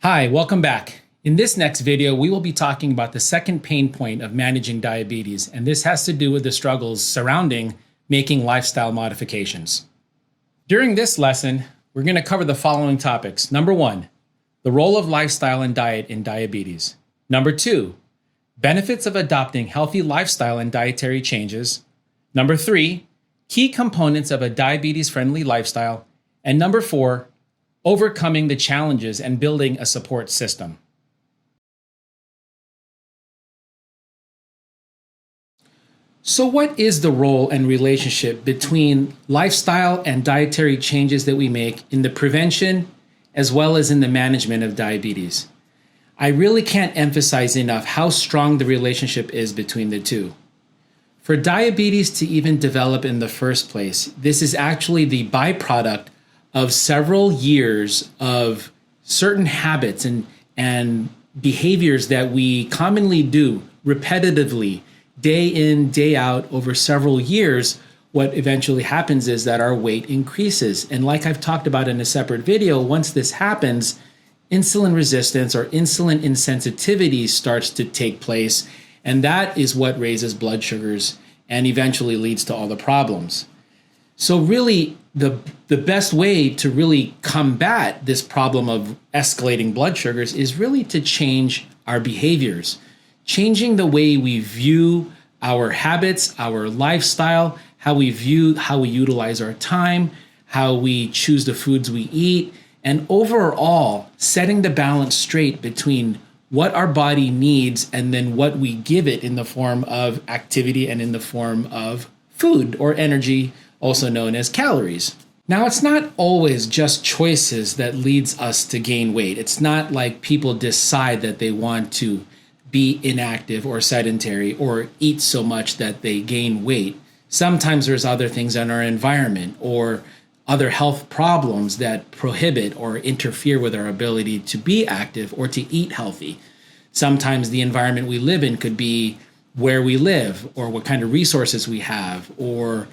Hi, welcome back. In this next video, we will be talking about the second pain point of managing diabetes, and this has to do with the struggles surrounding making lifestyle modifications. During this lesson, we're going to cover the following topics. Number 1, the role of lifestyle and diet in diabetes. Number 2, benefits of adopting healthy lifestyle and dietary changes. Number 3, key components of a diabetes-friendly lifestyle. And number 4, overcoming the challenges and building a support system. So what is the role and relationship between lifestyle and dietary changes that we make in the prevention as well as in the management of diabetes? I really can't emphasize enough how strong the relationship is between the two. For diabetes to even develop in the first place, this is actually the byproduct of several years of certain habits and behaviors that we commonly do repetitively, day in, day out, over several years. What eventually happens is that our weight increases. And like I've talked about in a separate video, once this happens, insulin resistance or insulin insensitivity starts to take place. And that is what raises blood sugars and eventually leads to all the problems. So really, the best way to really combat this problem of escalating blood sugars is really to change our behaviors. Changing the way we view our habits, our lifestyle, how we utilize our time, how we choose the foods we eat, and overall setting the balance straight between what our body needs and then what we give it in the form of activity and in the form of food or energy, also known as calories. Now, it's not always just choices that leads us to gain weight. It's not like people decide that they want to be inactive or sedentary or eat so much that they gain weight. Sometimes there's other things in our environment or other health problems that prohibit or interfere with our ability to be active or to eat healthy. Sometimes the environment we live in could be where we live or what kind of resources we have or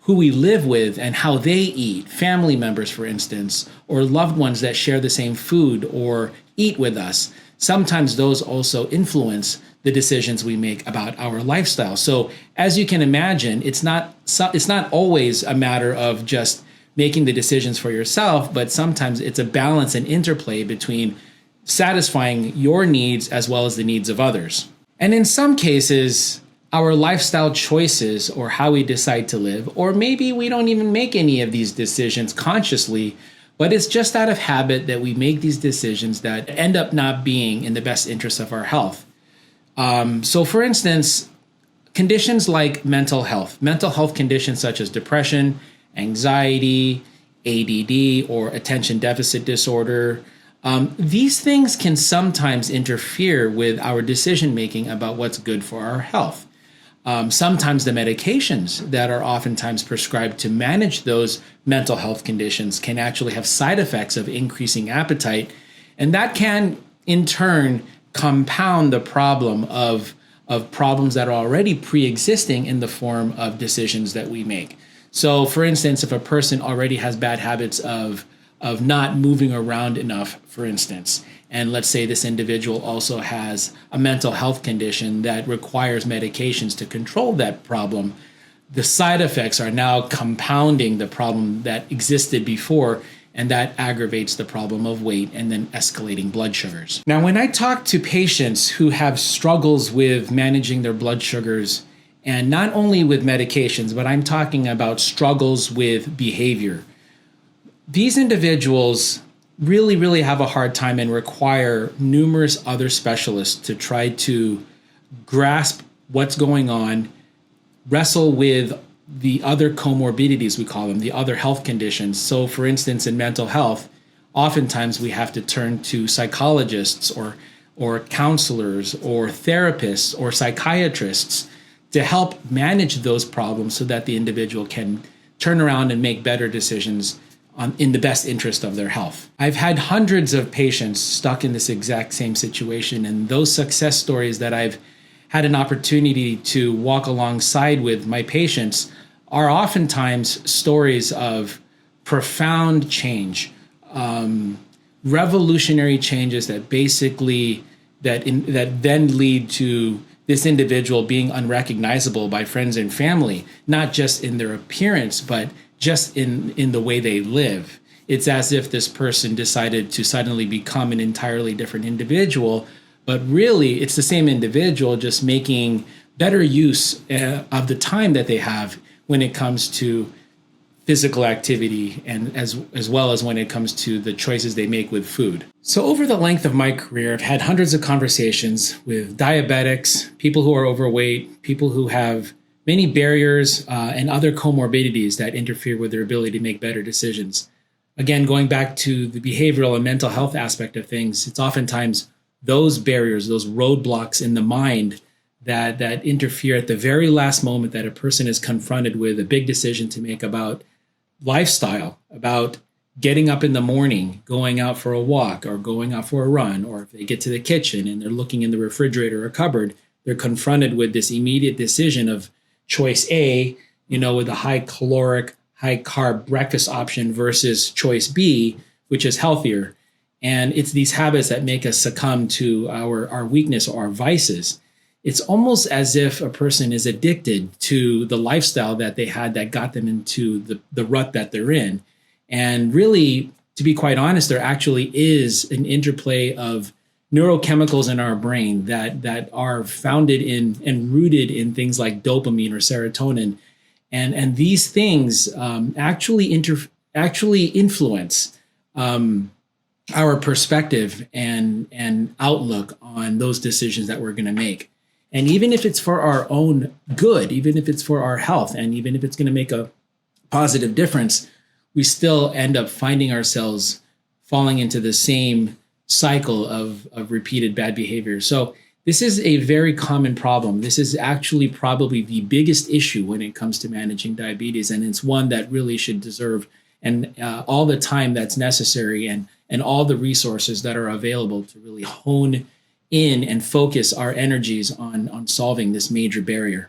who we live with and how they eat, family members, for instance, or loved ones that share the same food or eat with us. Sometimes those also influence the decisions we make about our lifestyle. So as you can imagine, it's not always a matter of just making the decisions for yourself, but sometimes it's a balance and interplay between satisfying your needs as well as the needs of others. And in some cases, our lifestyle choices or how we decide to live, or maybe we don't even make any of these decisions consciously, but it's just out of habit that we make these decisions that end up not being in the best interest of our health. So for instance, conditions like mental health conditions such as depression, anxiety, ADD, or attention deficit disorder, these things can sometimes interfere with our decision making about what's good for our health. Sometimes the medications that are oftentimes prescribed to manage those mental health conditions can actually have side effects of increasing appetite, and that can in turn compound the problem of problems that are already pre-existing in the form of decisions that we make. So for instance, if a person already has bad habits of not moving around enough, for instance, and let's say this individual also has a mental health condition that requires medications to control that problem, the side effects are now compounding the problem that existed before, and that aggravates the problem of weight and then escalating blood sugars. Now, when I talk to patients who have struggles with managing their blood sugars, and not only with medications, but I'm talking about struggles with behavior, these individuals really have a hard time and require numerous other specialists to try to grasp what's going on, wrestle with the other comorbidities, we call them, the other health conditions. So for instance, in mental health, oftentimes we have to turn to psychologists or counselors or therapists or psychiatrists to help manage those problems so that the individual can turn around and make better decisions in the best interest of their health. I've had hundreds of patients stuck in this exact same situation, and those success stories that I've had an opportunity to walk alongside with my patients are oftentimes stories of profound change, revolutionary changes that basically that then lead to this individual being unrecognizable by friends and family, not just in their appearance, but just in the way they live. It's as if this person decided to suddenly become an entirely different individual, but really it's the same individual just making better use of the time that they have when it comes to physical activity, and as well as when it comes to the choices they make with food. So over the length of my career, I've had hundreds of conversations with diabetics, people who are overweight, people who have many barriers and other comorbidities that interfere with their ability to make better decisions. Again, going back to the behavioral and mental health aspect of things, it's oftentimes those barriers, those roadblocks in the mind that interfere at the very last moment that a person is confronted with a big decision to make about lifestyle, about getting up in the morning, going out for a walk or going out for a run, or if they get to the kitchen and they're looking in the refrigerator or cupboard, they're confronted with this immediate decision of choice A, with a high caloric, high carb breakfast option versus choice B, which is healthier. And it's these habits that make us succumb to our weakness or our vices. It's almost as if a person is addicted to the lifestyle that they had that got them into the rut that they're in. And really, to be quite honest, there actually is an interplay of neurochemicals in our brain that are founded in and rooted in things like dopamine or serotonin. And these things actually influence our perspective and outlook on those decisions that we're going to make. And even if it's for our own good, even if it's for our health, and even if it's going to make a positive difference, we still end up finding ourselves falling into the same cycle of repeated bad behavior. So this is a very common problem. This is actually probably the biggest issue when it comes to managing diabetes. And it's one that really should deserve all the time that's necessary and all the resources that are available to really hone in and focus our energies on solving this major barrier.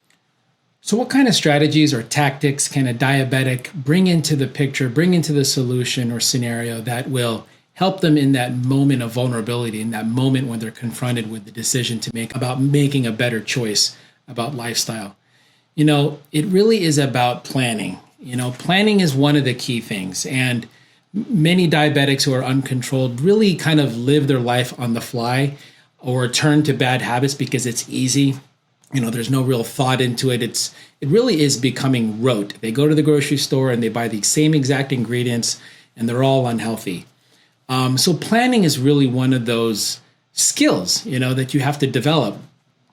So what kind of strategies or tactics can a diabetic bring into the picture, bring into the solution or scenario that will help them in that moment of vulnerability, in that moment when they're confronted with the decision to make about making a better choice about lifestyle? It really is about planning. Planning is one of the key things. And many diabetics who are uncontrolled really kind of live their life on the fly or turn to bad habits because it's easy. There's no real thought into it. It really is becoming rote. They go to the grocery store and they buy the same exact ingredients and they're all unhealthy. So planning is really one of those skills, that you have to develop.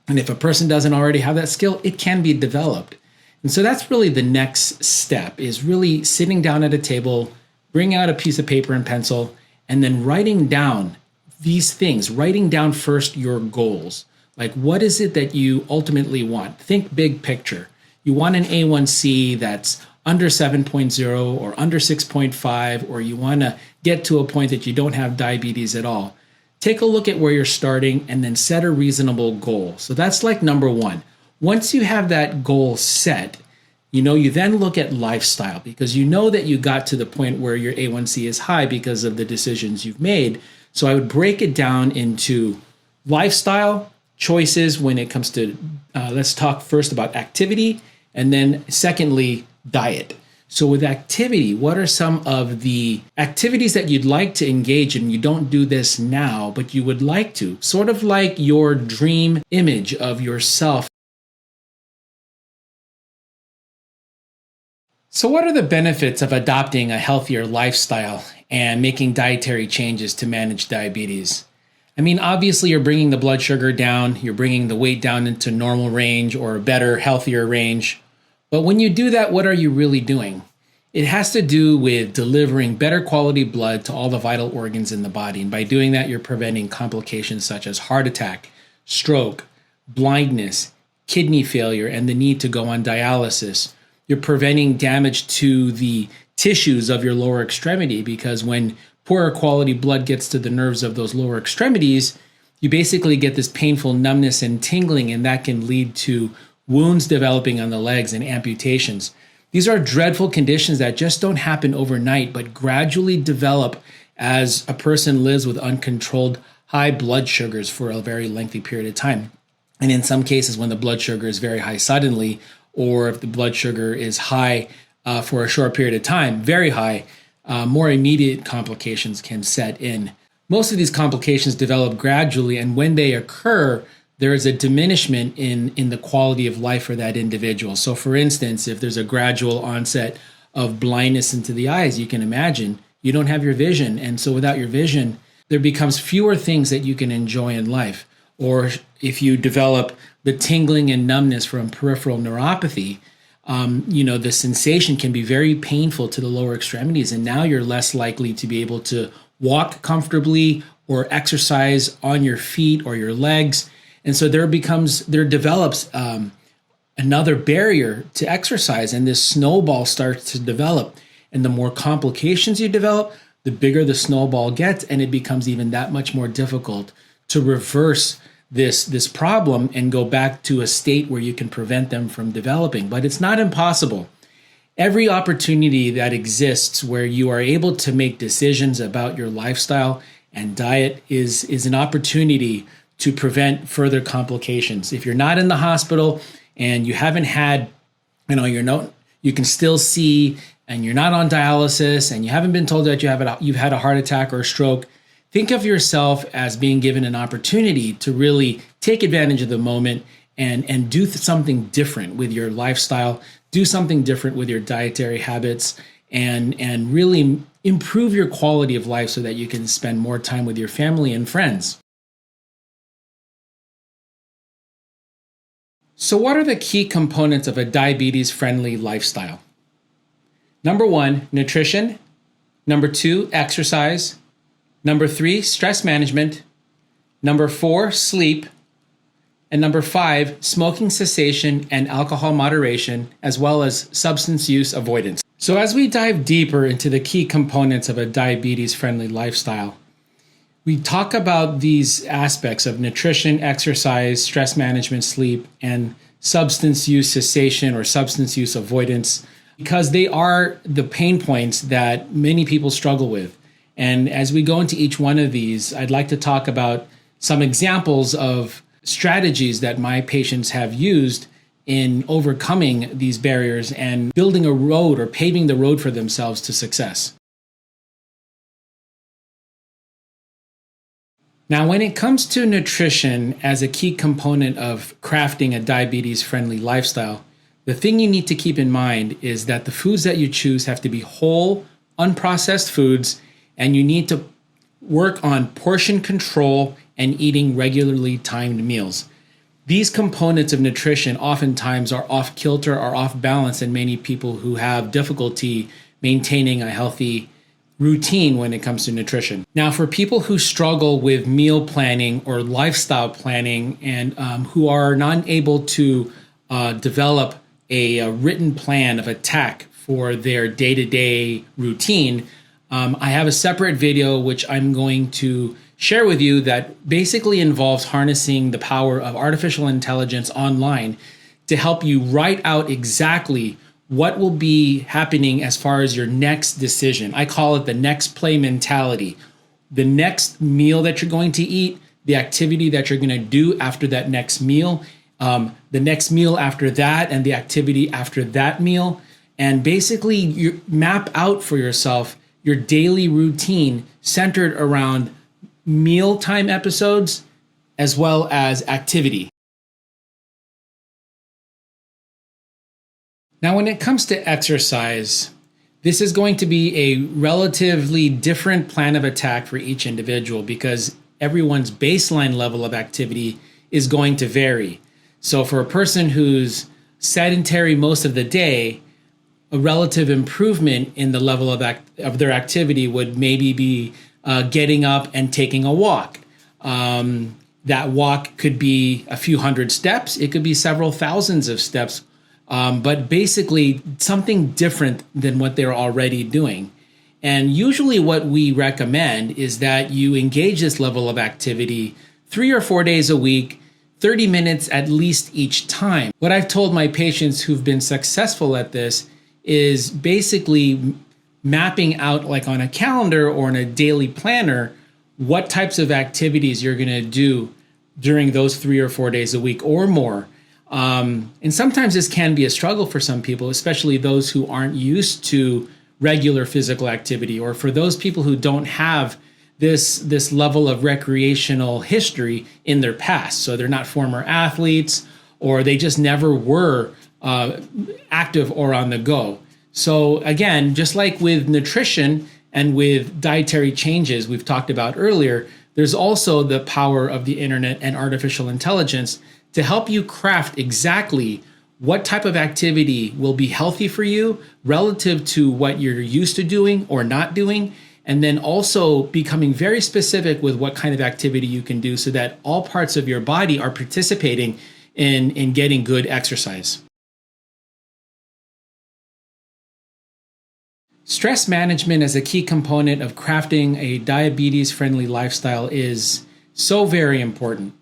And if a person doesn't already have that skill, it can be developed. And so that's really the next step, is really sitting down at a table, bring out a piece of paper and pencil, and then writing down these things, writing down first your goals. Like, what is it that you ultimately want? Think big picture. You want an A1C that's under 7.0 or under 6.5, or you want to get to a point that you don't have diabetes at all. Take a look at where you're starting and then set a reasonable goal. So that's like number one. Once you have that goal set, you then look at lifestyle, because you know that you got to the point where your A1C is high because of the decisions you've made. So I would break it down into lifestyle choices when it comes to, let's talk first about activity, and then secondly, diet. So with activity, what are some of the activities that you'd like to engage in? You don't do this now, but you would like to, sort of like your dream image of yourself. So what are the benefits of adopting a healthier lifestyle and making dietary changes to manage diabetes? I mean, obviously you're bringing the blood sugar down, you're bringing the weight down into normal range or a better, healthier range. But when you do that, what are you really doing? It has to do with delivering better quality blood to all the vital organs in the body. And by doing that, you're preventing complications such as heart attack, stroke, blindness, kidney failure, and the need to go on dialysis. You're preventing damage to the tissues of your lower extremity, because when poorer quality blood gets to the nerves of those lower extremities, you basically get this painful numbness and tingling, and that can lead to wounds developing on the legs and amputations. These are dreadful conditions that just don't happen overnight, but gradually develop as a person lives with uncontrolled high blood sugars for a very lengthy period of time. And in some cases, when the blood sugar is very high suddenly, or if the blood sugar is high for a short period of time, very high, more immediate complications can set in. Most of these complications develop gradually, and when they occur, there is a diminishment in the quality of life for that individual. So for instance, if there's a gradual onset of blindness into the eyes, you can imagine you don't have your vision. And so without your vision, there becomes fewer things that you can enjoy in life. Or if you develop the tingling and numbness from peripheral neuropathy, the sensation can be very painful to the lower extremities. And now you're less likely to be able to walk comfortably or exercise on your feet or your legs. And so there develops another barrier to exercise, and this snowball starts to develop. And the more complications you develop, the bigger the snowball gets, and it becomes even that much more difficult to reverse this problem and go back to a state where you can prevent them from developing. But it's not impossible. Every opportunity that exists where you are able to make decisions about your lifestyle and diet is an opportunity to prevent further complications. If you're not in the hospital and you haven't had, you can still see, and you're not on dialysis, and you haven't been told that you've had a heart attack or a stroke, think of yourself as being given an opportunity to really take advantage of the moment and do something different with your lifestyle, do something different with your dietary habits, and really improve your quality of life so that you can spend more time with your family and friends. So what are the key components of a diabetes-friendly lifestyle? Number 1, nutrition. Number 2, exercise. Number 3, stress management. Number 4, sleep. And number 5, smoking cessation and alcohol moderation, as well as substance use avoidance. So as we dive deeper into the key components of a diabetes-friendly lifestyle, we talk about these aspects of nutrition, exercise, stress management, sleep, and substance use cessation or substance use avoidance, because they are the pain points that many people struggle with. And as we go into each one of these, I'd like to talk about some examples of strategies that my patients have used in overcoming these barriers and building a road or paving the road for themselves to success. Now, when it comes to nutrition as a key component of crafting a diabetes-friendly lifestyle, the thing you need to keep in mind is that the foods that you choose have to be whole, unprocessed foods, and you need to work on portion control and eating regularly timed meals. These components of nutrition oftentimes are off kilter or off balance in many people who have difficulty maintaining a healthy routine when it comes to nutrition. Now, for people who struggle with meal planning or lifestyle planning and who are not able to develop a written plan of attack for their day-to-day routine, I have a separate video which I'm going to share with you that basically involves harnessing the power of artificial intelligence online to help you write out exactly what will be happening as far as your next decision. I call it the next play mentality. The next meal that you're going to eat, the activity that you're going to do after that next meal, the next meal after that, and the activity after that meal. And basically you map out for yourself your daily routine centered around mealtime episodes as well as activity. Now, when it comes to exercise, this is going to be a relatively different plan of attack for each individual because everyone's baseline level of activity is going to vary. So for a person who's sedentary most of the day, a relative improvement in the level of their activity would maybe be getting up and taking a walk. That walk could be a few hundred steps. It could be several thousands of steps. But basically something different than what they're already doing. And usually what we recommend is that you engage this level of activity 3 or 4 days a week, 30 minutes at least each time. What I've told my patients who've been successful at this is basically mapping out, like on a calendar or in a daily planner, what types of activities you're going to do during those 3 or 4 days a week or more. And sometimes this can be a struggle for some people, especially those who aren't used to regular physical activity, or for those people who don't have this level of recreational history in their past. So they're not former athletes, or they just never were active or on the go. So again, just like with nutrition and with dietary changes we've talked about earlier, there's also the power of the internet and artificial intelligence to help you craft exactly what type of activity will be healthy for you relative to what you're used to doing or not doing, and then also becoming very specific with what kind of activity you can do so that all parts of your body are participating in getting good exercise. Stress management as a key component of crafting a diabetes-friendly lifestyle is so very important.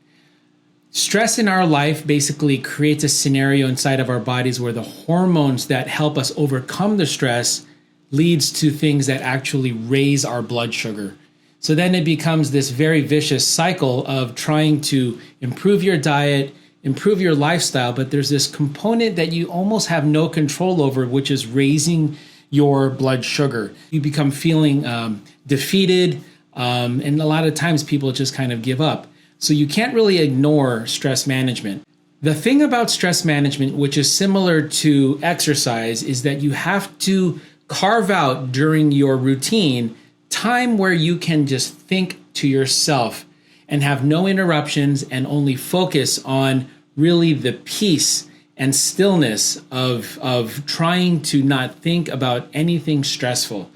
Stress in our life basically creates a scenario inside of our bodies where the hormones that help us overcome the stress leads to things that actually raise our blood sugar. So then it becomes this very vicious cycle of trying to improve your diet, improve your lifestyle, but there's this component that you almost have no control over, which is raising your blood sugar. You become feeling defeated, and a lot of times people just kind of give up. So you can't really ignore stress management. The thing about stress management, which is similar to exercise, is that you have to carve out during your routine time where you can just think to yourself and have no interruptions and only focus on really the peace and stillness of trying to not think about anything stressful.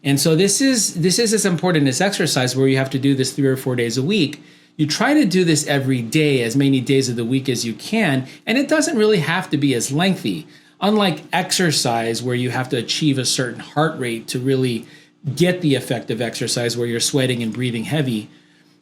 And so this is as important as exercise, where you have to do this 3 or 4 days a week. You try to do this every day, as many days of the week as you can, and it doesn't really have to be as lengthy. Unlike exercise, where you have to achieve a certain heart rate to really get the effect of exercise, where you're sweating and breathing heavy,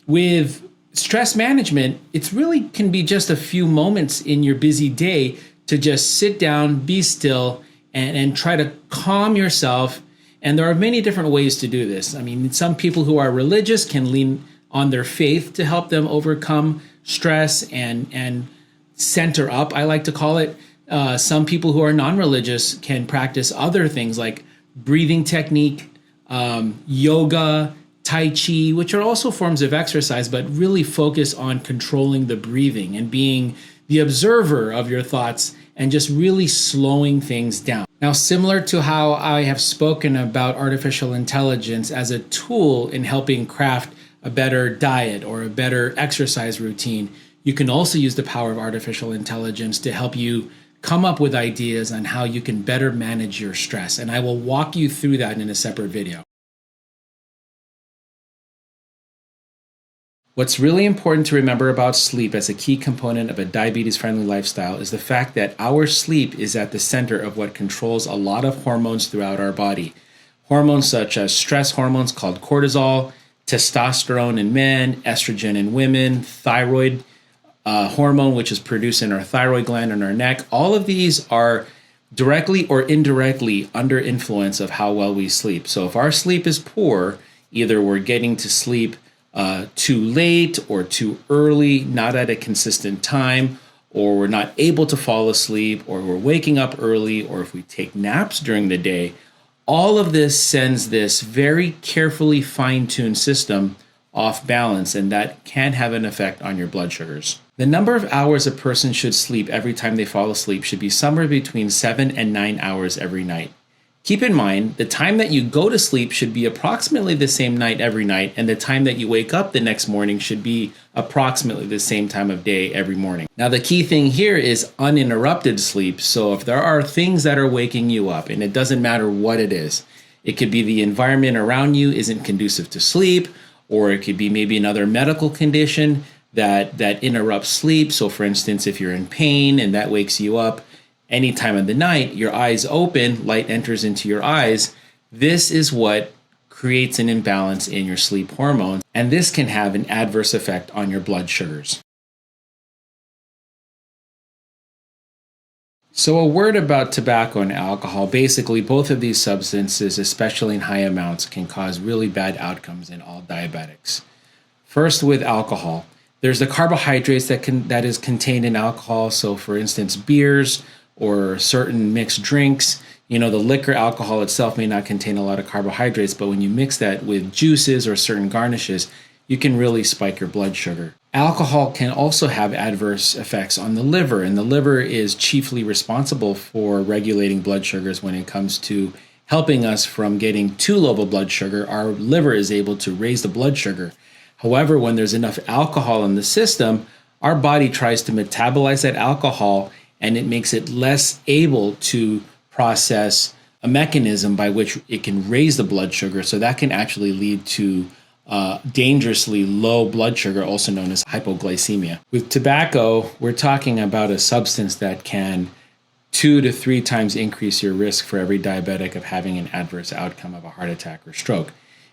with stress management, it's really can be just a few moments in your busy day to just sit down, be still, and try to calm yourself. And there are many different ways to do this. I mean, some people who are religious can lean on their faith to help them overcome stress and center up, I like to call it. Some people who are non-religious can practice other things like breathing technique, yoga, Tai Chi, which are also forms of exercise, but really focus on controlling the breathing and being the observer of your thoughts and just really slowing things down. Now, similar to how I have spoken about artificial intelligence as a tool in helping craft a better diet or a better exercise routine, you can also use the power of artificial intelligence to help you come up with ideas on how you can better manage your stress. And I will walk you through that in a separate video. What's really important to remember about sleep as a key component of a diabetes-friendly lifestyle is the fact that our sleep is at the center of what controls a lot of hormones throughout our body. Hormones such as stress hormones called cortisol, testosterone in men, estrogen in women, thyroid hormone, which is produced in our thyroid gland in our neck. All of these are directly or indirectly under influence of how well we sleep. So if our sleep is poor, either we're getting to sleep too late or too early, not at a consistent time, or we're not able to fall asleep, or we're waking up early, or if we take naps during the day, all of this sends this very carefully fine-tuned system off balance, and that can have an effect on your blood sugars. The number of hours a person should sleep every time they fall asleep should be somewhere between 7 and 9 hours every night. Keep in mind, the time that you go to sleep should be approximately the same night every night, and the time that you wake up the next morning should be approximately the same time of day every morning. Now, the key thing here is uninterrupted sleep. So if there are things that are waking you up, and it doesn't matter what it is, it could be the environment around you isn't conducive to sleep, or it could be maybe another medical condition that interrupts sleep. So for instance, if you're in pain and that wakes you up, any time of the night, your eyes open, light enters into your eyes. This is what creates an imbalance in your sleep hormones, and this can have an adverse effect on your blood sugars. So, a word about tobacco and alcohol. Basically, both of these substances, especially in high amounts, can cause really bad outcomes in all diabetics. First, with alcohol, there's the carbohydrates that is contained in alcohol. So, for instance, beers or certain mixed drinks. The liquor alcohol itself may not contain a lot of carbohydrates, but when you mix that with juices or certain garnishes, you can really spike your blood sugar. Alcohol can also have adverse effects on the liver, and the liver is chiefly responsible for regulating blood sugars when it comes to helping us from getting too low of a blood sugar. Our liver is able to raise the blood sugar. However, when there's enough alcohol in the system, our body tries to metabolize that alcohol and it makes it less able to process a mechanism by which it can raise the blood sugar. So that can actually lead to dangerously low blood sugar, also known as hypoglycemia. With tobacco, we're talking about a substance that can 2 to 3 times increase your risk for every diabetic of having an adverse outcome of a heart attack or stroke.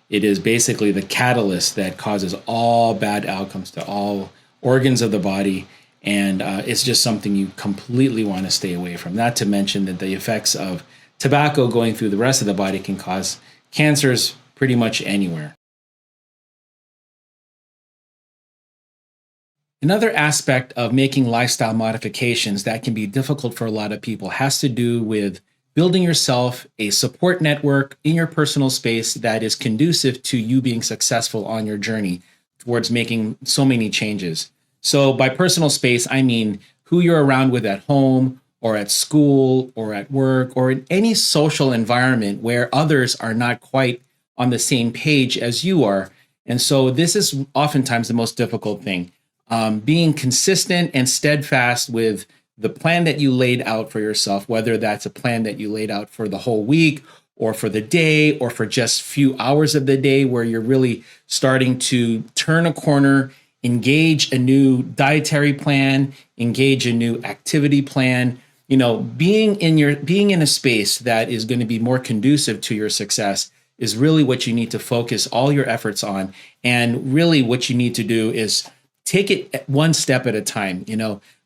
It is basically the catalyst that causes all bad outcomes to all organs of the body. And it's just something you completely want to stay away from. Not to mention that the effects of tobacco going through the rest of the body can cause cancers pretty much anywhere. Another aspect of making lifestyle modifications that can be difficult for a lot of people has to do with building yourself a support network in your personal space that is conducive to you being successful on your journey towards making so many changes. So by personal space, I mean who you're around with at home or at school or at work or in any social environment where others are not quite on the same page as you are. And so this is oftentimes the most difficult thing. Being consistent and steadfast with the plan that you laid out for yourself, whether that's a plan that you laid out for the whole week or for the day or for just few hours of the day where you're really starting to turn a corner, engage a new dietary plan, engage a new activity plan. Being in a space that is going to be more conducive to your success is really what you need to focus all your efforts on. And really what you need to do is take it one step at a time.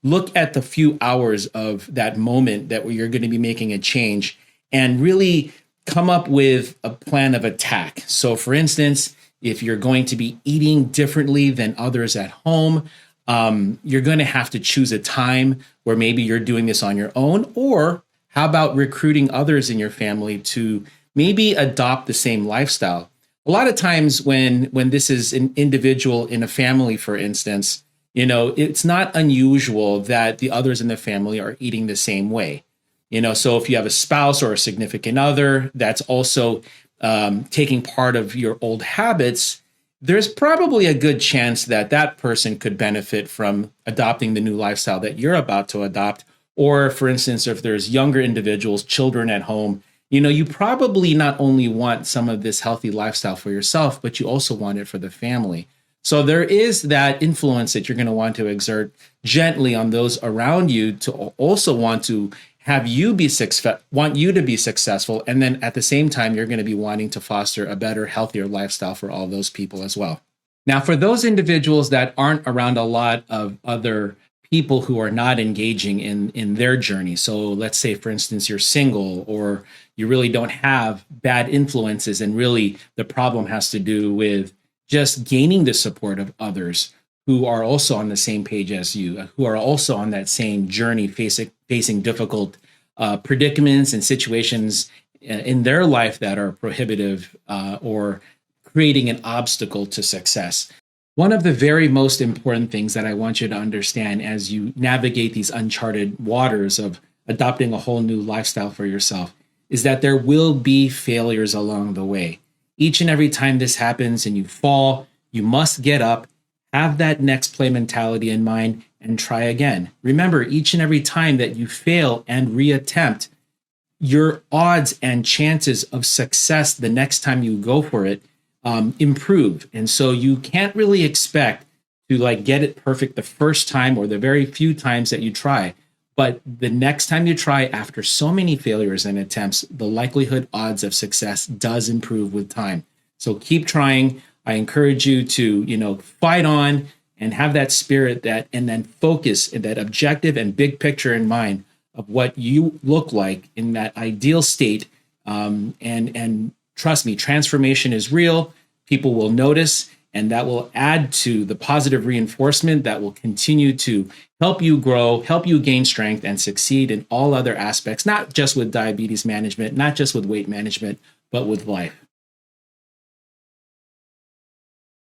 Look at the few hours of that moment that you're going to be making a change and really come up with a plan of attack. So for instance, if you're going to be eating differently than others at home, you're going to have to choose a time where maybe you're doing this on your own, or how about recruiting others in your family to maybe adopt the same lifestyle? A lot of times when this is an individual in a family, for instance, it's not unusual that the others in the family are eating the same way. So if you have a spouse or a significant other that's also taking part of your old habits, there's probably a good chance that that person could benefit from adopting the new lifestyle that you're about to adopt. Or for instance, if there's younger individuals, children at home, you probably not only want some of this healthy lifestyle for yourself, but you also want it for the family. So there is that influence that you're going to want to exert gently on those around you to also want to have you want you to be successful. And then at the same time, you're going to be wanting to foster a better, healthier lifestyle for all those people as well. Now, for those individuals that aren't around a lot of other people who are not engaging in their journey. So let's say, for instance, you're single or you really don't have bad influences, and really the problem has to do with just gaining the support of others who are also on the same page as you, who are also on that same journey, facing difficult predicaments and situations in their life that are prohibitive or creating an obstacle to success. One of the very most important things that I want you to understand as you navigate these uncharted waters of adopting a whole new lifestyle for yourself is that there will be failures along the way. Each and every time this happens and you fall, you must get up, have that next play mentality in mind, and try again. Remember, each and every time that you fail and reattempt, your odds and chances of success the next time you go for it improve. And so you can't really expect to get it perfect the first time or the very few times that you try. But the next time you try, after so many failures and attempts, the likelihood odds of success does improve with time. So keep trying. I encourage you to, fight on and have that spirit and then focus that objective and big picture in mind of what you look like in that ideal state. And trust me, transformation is real. People will notice, and that will add to the positive reinforcement that will continue to help you grow, help you gain strength, and succeed in all other aspects, not just with diabetes management, not just with weight management, but with life.